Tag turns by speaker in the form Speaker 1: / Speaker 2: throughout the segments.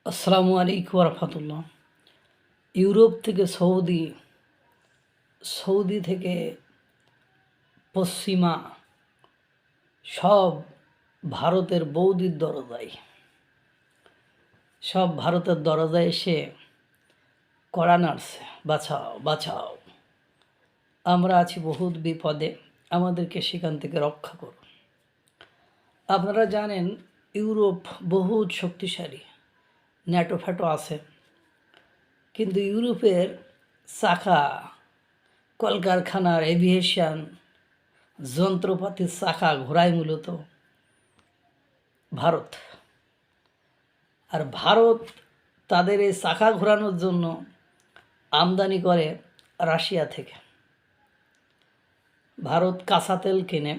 Speaker 1: আসসালামু আলাইকুম রহমতুল্লাহ। ইউরোপ থেকে সৌদি, সৌদি থেকে পশ্চিমা সব ভারতের বৌদির দরজায়, সব ভারতের দরজায় এসে কড়া নাড়ছে, বাঁচাও বাঁচাও, আমরা আছি বহুত বিপদে, আমাদেরকে সেখান থেকে রক্ষা করুন। আপনারা জানেন ইউরোপ বহুত শক্তিশালী, ন্যাটো ফ্যাটো আছে, কিন্তু ইউরোপের চাকা, কলকারখানার, এভিয়েশন, যন্ত্রপাতির চাকা ঘোরায় মূলত ভারত। আর ভারত তাদের এই চাকা ঘোরানোর জন্য আমদানি করে রাশিয়া থেকে। ভারত কাঁচা তেল কিনে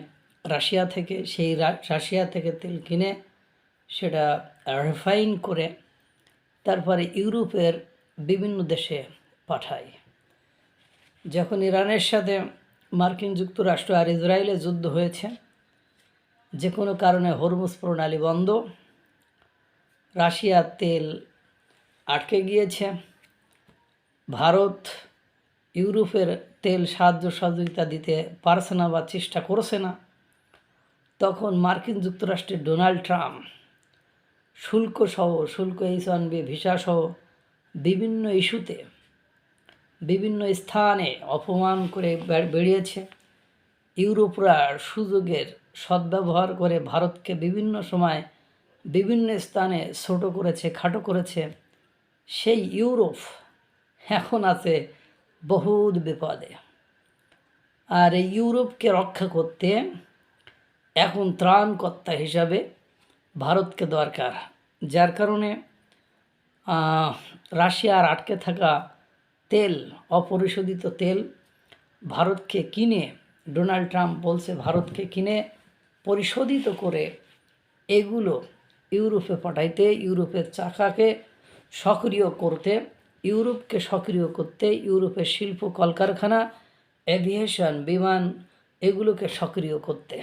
Speaker 1: রাশিয়া থেকে, সেই রাশিয়া থেকে তেল কিনে সেটা রিফাইন করে তারপরে ইউরোপের বিভিন্ন দেশে পাঠায়। যখন ইরানের সাথে মার্কিন যুক্তরাষ্ট্র আর ইসরায়েলের যুদ্ধ হয়েছে, যে কোনো কারণে হরমুজ প্রণালী বন্ধ, রাশিয়ার তেল আটকে গিয়েছে, ভারত ইউরোপের তেল সাহায্য সহযোগিতা দিতে পারছে না বা চেষ্টা করছে না, তখন মার্কিন যুক্তরাষ্ট্রের ডোনাল্ড ট্রাম্প শুল্ক H-1B ভিসা সহ বিভিন্ন ইস্যুতে বিভিন্ন স্থানে অপমান করে বেরিয়েছে। ইউরোপরা সুযোগের সদ্ব্যবহার করে ভারতকে বিভিন্ন সময় বিভিন্ন স্থানে ছোট করেছে, খাটো করেছে। সেই ইউরোপ এখন আছে বহুত বিপদে। আর এই ইউরোপকে রক্ষা করতে এখন ত্রাণকর্তা হিসাবে ভারতকে দরকার, যার কারণে রাশিয়ার আটকে থাকা তেল, অপরিশোধিত তেল ভারতকে কিনে, ডোনাল্ড ট্রাম্প বলছে ভারতকে কিনে পরিশোধিত করে এগুলো ইউরোপে পাঠাইতে, ইউরোপের চাকাকে সক্রিয় করতে, ইউরোপকে সক্রিয় করতে, ইউরোপের শিল্প, কলকারখানা, এভিয়েশন, বিমান, এগুলোকে সক্রিয় করতে।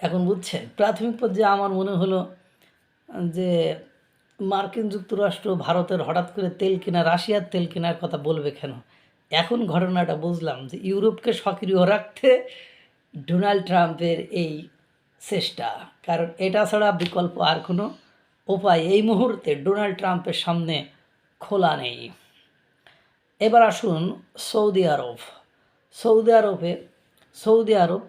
Speaker 1: এখন বুঝছেন, প্রাথমিক পর্যায়ে আমার মনে হলো যে মার্কিন যুক্তরাষ্ট্র ভারতের হঠাৎ করে তেল কেনা, রাশিয়ার তেল কেনার কথা বলবে কেন। এখন ঘটনাটা বুঝলাম যে ইউরোপকে সক্রিয় রাখতে ডোনাল্ড ট্রাম্পের এই চেষ্টা, কারণ এটা ছাড়া বিকল্প আর কোনো উপায় এই মুহূর্তে ডোনাল্ড ট্রাম্পের সামনে খোলা নেই। এবার আসুন সৌদি আরব। সৌদি আরব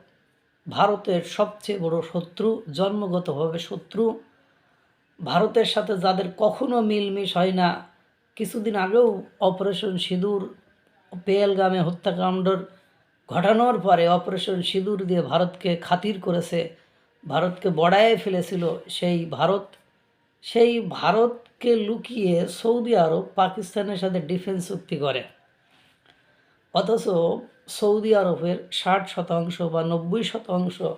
Speaker 1: ভারতের সবচেয়ে বড় শত্রু, জন্মগতভাবে শত্রু। ভারতের সাথে যাদের কখনো মিলমিশ হয় না, কিছুদিন আগেও অপারেশন সিঁদুর, পেহেলগামে হত্যাকাণ্ড ঘটানোর পরে অপারেশন সিঁদুর দিয়ে ভারতকে খাতির করেছে, ভারতকে বড়ায়ে ফেলেছিল সেই ভারতকে লুকিয়ে সৌদি আরব পাকিস্তানের সাথে ডিফেন্স চুক্তি করে। অথচ সৌদি আরবের 60% বা 90%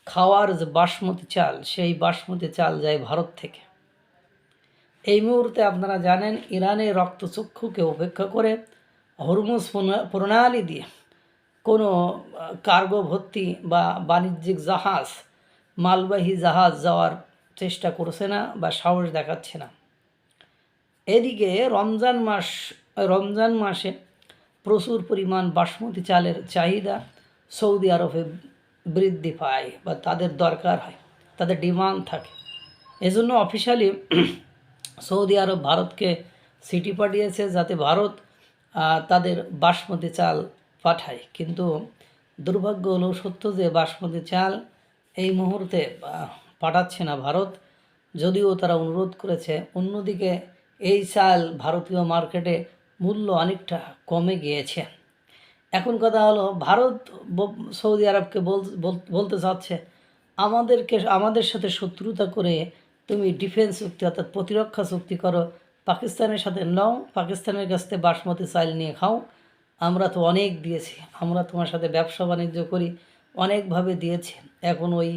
Speaker 1: খাওয়ার যে বাসমতি চাল, সেই বাসমতি চাল যায় ভারত থেকে। এই মুহূর্তে আপনারা জানেন ইরানের রক্তচক্ষুকে উপেক্ষা করে হরমুজ প্রণালী দিয়ে কোনো কার্গো ভর্তি বা বাণিজ্যিক জাহাজ, মালবাহী জাহাজ যাওয়ার চেষ্টা করছে না বা সাহস দেখাচ্ছে না। এদিকে রমজান মাসে প্রচুর পরিমাণ বাসমতি চালের চাহিদা সৌদি আরবে বৃদ্ধি পায় বা তাদের দরকার হয়, তাদের ডিমান্ড থাকে। এজন্য অফিশিয়ালি সৌদি আরব ভারতকে চিঠি পাঠিয়েছে যাতে ভারত তাদের বাসমতি চাল পাঠায়। কিন্তু দুর্ভাগ্য হলো সত্য যে বাসমতি চাল এই মুহূর্তে পাঠাচ্ছে না ভারত, যদিও তারা অনুরোধ করেছে। অন্যদিকে এই চাল ভারতীয় মার্কেটে মূল্য অনেকটা কমে গিয়েছে। এখন কথা হলো, ভারত সৌদি আরবকে বলতে চাচ্ছে আমাদের সাথে শত্রুতা করে তুমি ডিফেন্স চুক্তি অর্থাৎ প্রতিরক্ষা চুক্তি করো, পাকিস্তানের সাথে নাও, পাকিস্তানের কাছ থেকে বাসমতি চাল নিয়ে খাও, আমরা তো অনেক দিয়েছি, আমরা তোমার সাথে ব্যবসা বাণিজ্য করি, অনেকভাবে দিয়েছি। এখন ওই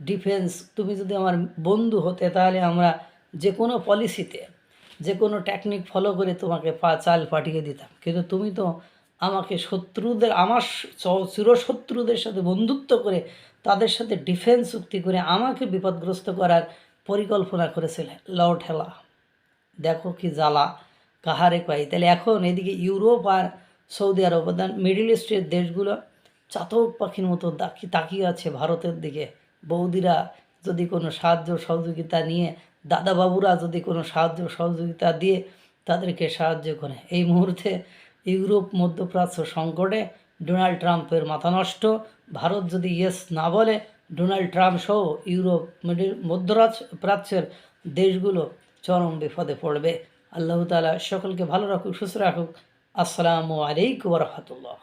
Speaker 1: ডিফেন্স, তুমি যদি আমার বন্ধু হতে তাহলে আমরা যে কোনো পলিসিতে, যে কোনো টেকনিক ফলো করে তোমাকে চাল পাঠিয়ে দিতাম, কিন্তু তুমি তো আমাকে আমার চিরশত্রুদের সাথে বন্ধুত্ব করে তাদের সাথে ডিফেন্স চুক্তি করে আমাকে বিপদগ্রস্ত করার পরিকল্পনা করেছিলেন লও ঠেলা, দেখো কি জ্বালা কাহারে কয়। তাহলে এখন এদিকে ইউরোপ আর সৌদি আরব অর্থাৎ মিডিল ইস্টের দেশগুলো চাতক পাখির মতো তাকিয়ে আছে ভারতের দিকে। বৌদিরা যদি কোনো সাহায্য সহযোগিতা নিয়ে, দাদাবাবুরা যদি কোনো সাহায্য সহযোগিতা দিয়ে তাদেরকে সাহায্য করে। এই মুহূর্তে ইউরোপ মধ্যপ্রাচ্য সংকটে ডোনাল্ড ট্রাম্পের মাথা নষ্ট। ভারত যদি ইয়েস না বলে, ডোনাল্ড ট্রাম্প সহ ইউরোপ মধ্যপ্রাচ্যের দেশগুলো চরম বিপদে পড়বে। আল্লাহ তাআলা সকলকে ভালো রাখুক, সুস্থ রাখুক। আসসালামু আলাইকুম ওয়া রাহমাতুল্লাহ।